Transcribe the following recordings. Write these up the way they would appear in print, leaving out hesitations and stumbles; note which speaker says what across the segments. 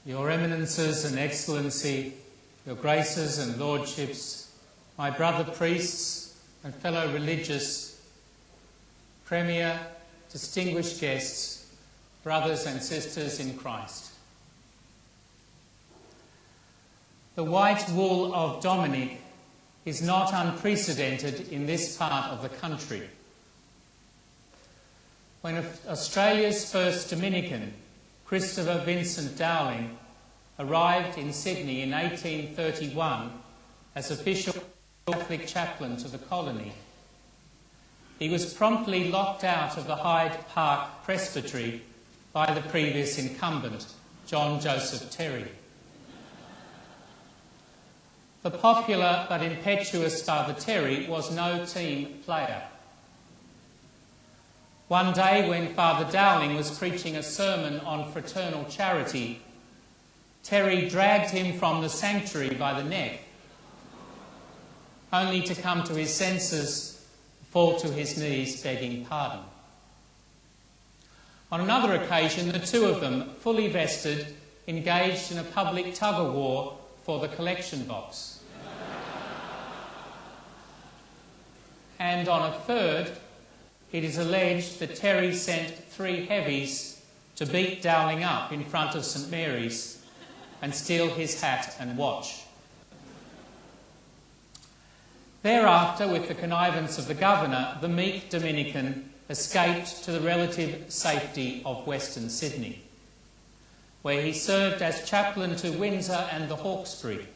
Speaker 1: Your Eminences and Excellency, your Graces and Lordships, my brother priests and fellow religious, Premier, distinguished guests, brothers and sisters in Christ. The white wool of Dominic is not unprecedented in this part of the country. When Australia's first Dominican, Christopher Vincent Dowling, arrived in Sydney in 1831 as official Catholic chaplain to the colony, he was promptly locked out of the Hyde Park Presbytery by the previous incumbent, John Joseph Terry. The popular but impetuous Father Terry was no team player. One day when Father Dowling was preaching a sermon on fraternal charity, Terry dragged him from the sanctuary by the neck, only to come to his senses, fall to his knees begging pardon. On another occasion, the two of them, fully vested, engaged in a public tug-of-war for the collection box. And on a third, it is alleged that Terry sent 3 heavies to beat Dowling up in front of St Mary's and steal his hat and watch. Thereafter, with the connivance of the governor, the meek Dominican escaped to the relative safety of Western Sydney, where he served as chaplain to Windsor and the Hawkesbury,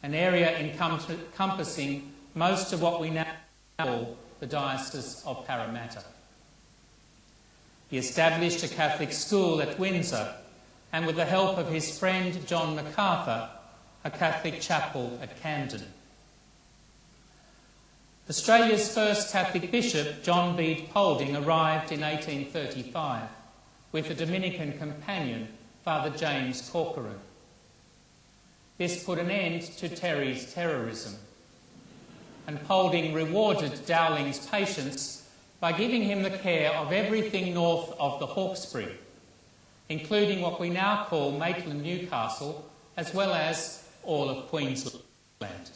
Speaker 1: an area encompassing most of what we now call the Diocese of Parramatta. He established a Catholic school at Windsor and, with the help of his friend John MacArthur, a Catholic chapel at Camden. Australia's first Catholic bishop, John Bede Paulding, arrived in 1835 with a Dominican companion, Father James Corcoran. This put an end to Terry's terrorism, and Paulding rewarded Dowling's patience by giving him the care of everything north of the Hawkesbury, including what we now call Maitland Newcastle, as well as all of Queensland.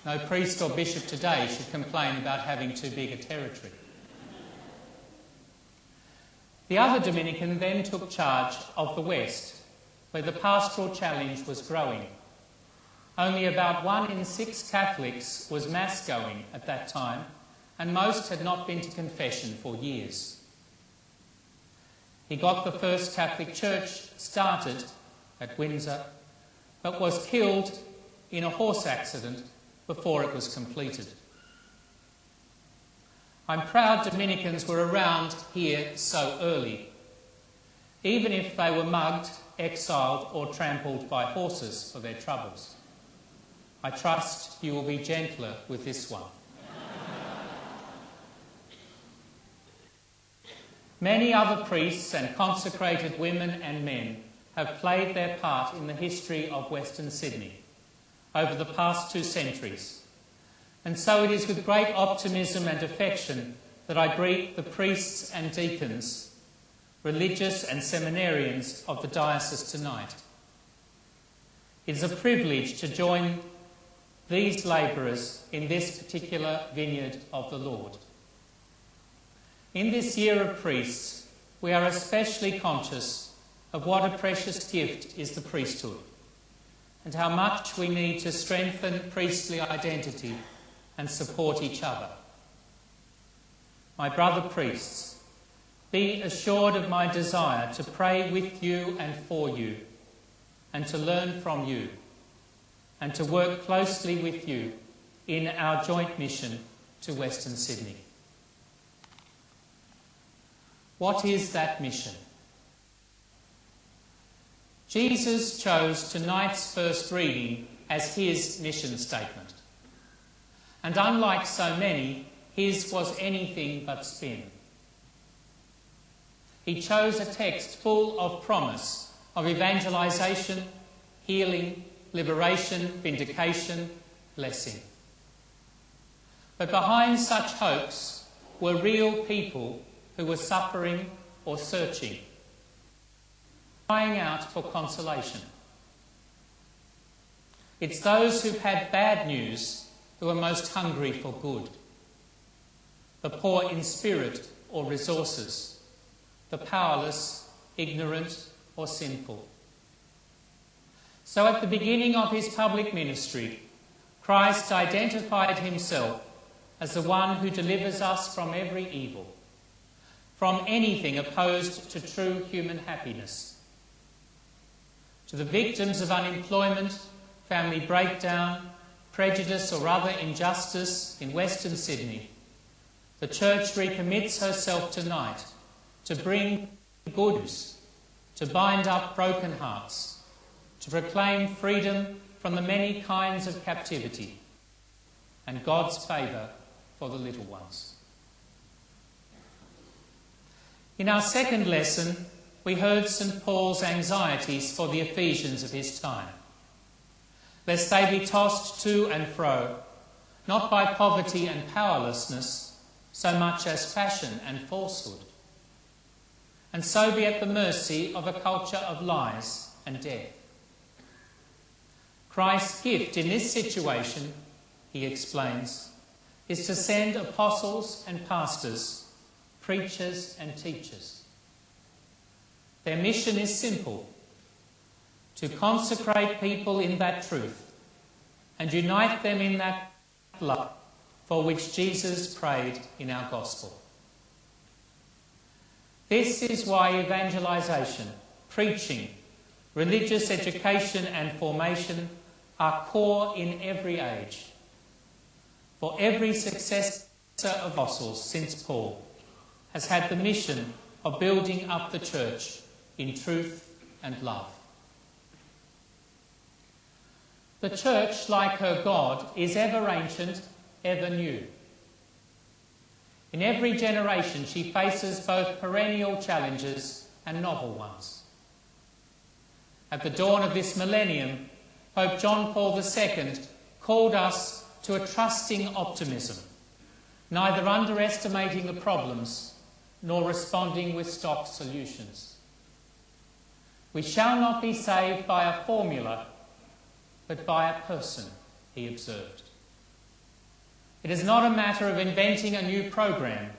Speaker 1: No priest or bishop today should complain about having too big a territory. The other Dominican then took charge of the West, where the pastoral challenge was growing. Only about 1 in 6 Catholics was mass-going at that time, and most had not been to confession for years. He got the first Catholic church started at Windsor, but was killed in a horse accident before it was completed. I'm proud Dominicans were around here so early, even if they were mugged, exiled or trampled by horses for their troubles. I trust you will be gentler with this one. Many other priests and consecrated women and men have played their part in the history of Western Sydney over the past 2 centuries, and so it is with great optimism and affection that I greet the priests and deacons, religious and seminarians of the diocese tonight. It is a privilege to join these labourers in this particular vineyard of the Lord. In this year of priests, we are especially conscious of what a precious gift is the priesthood, and how much we need to strengthen priestly identity and support each other. My brother priests, be assured of my desire to pray with you and for you, and to learn from you, and to work closely with you in our joint mission to Western Sydney. What is that mission? Jesus chose tonight's first reading as his mission statement. And unlike so many, his was anything but spin. He chose a text full of promise of evangelisation, healing, liberation, vindication, blessing. But behind such hopes were real people who were suffering or searching, crying out for consolation. It's those who've had bad news who are most hungry for good. The poor in spirit or resources, the powerless, ignorant or sinful. So at the beginning of his public ministry, Christ identified himself as the one who delivers us from every evil, from anything opposed to true human happiness. To the victims of unemployment, family breakdown, prejudice or other injustice in Western Sydney, the Church recommits herself tonight to bring good news, to bind up broken hearts, to proclaim freedom from the many kinds of captivity and God's favour for the little ones. In our second lesson, we heard St. Paul's anxieties for the Ephesians of his time, lest they be tossed to and fro, not by poverty and powerlessness, so much as fashion and falsehood, and so be at the mercy of a culture of lies and death. Christ's gift in this situation, he explains, is to send apostles and pastors, preachers and teachers. Their mission is simple: to consecrate people in that truth and unite them in that love for which Jesus prayed in our Gospel. This is why evangelisation, preaching, religious education and formation are core in every age. For every successor of apostles since Paul has had the mission of building up the Church in truth and love. The Church, like her God, is ever ancient, ever new. In every generation she faces both perennial challenges and novel ones. At the dawn of this millennium, Pope John Paul II called us to a trusting optimism, neither underestimating the problems nor responding with stock solutions. We shall not be saved by a formula, but by a person, he observed. It is not a matter of inventing a new program.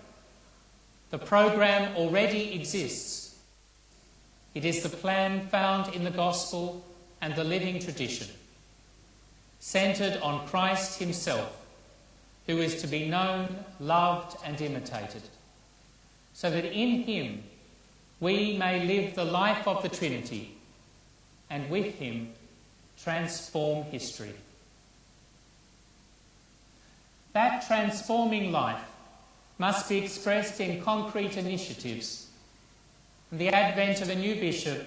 Speaker 1: The program already exists. It is the plan found in the Gospel and the living tradition, centred on Christ himself, who is to be known, loved and imitated, so that in him we may live the life of the Trinity and with him transform history. That transforming life must be expressed in concrete initiatives, and the advent of a new bishop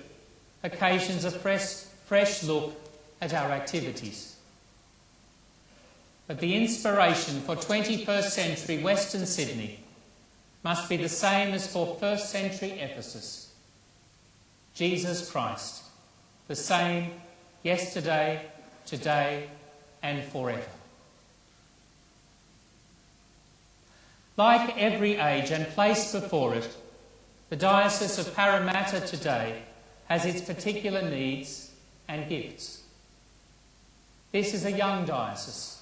Speaker 1: occasions a fresh look at our activities. But the inspiration for 21st century Western Sydney must be the same as for 1st century Ephesus. Jesus Christ, the same yesterday, today and forever. Like every age and place before it, the Diocese of Parramatta today has its particular needs and gifts. This is a young diocese,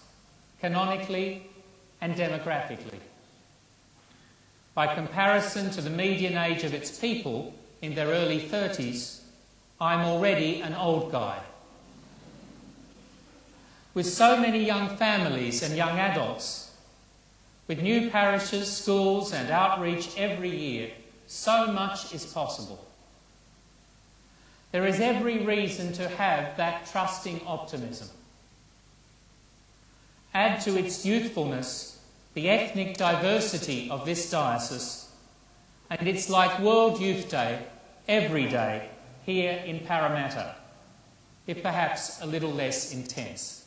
Speaker 1: canonically and demographically. By comparison to the median age of its people in their early 30s, I'm already an old guy. With so many young families and young adults, with new parishes, schools and outreach every year, so much is possible. There is every reason to have that trusting optimism. Add to its youthfulness the ethnic diversity of this diocese, and it's like World Youth Day every day here in Parramatta, if perhaps a little less intense.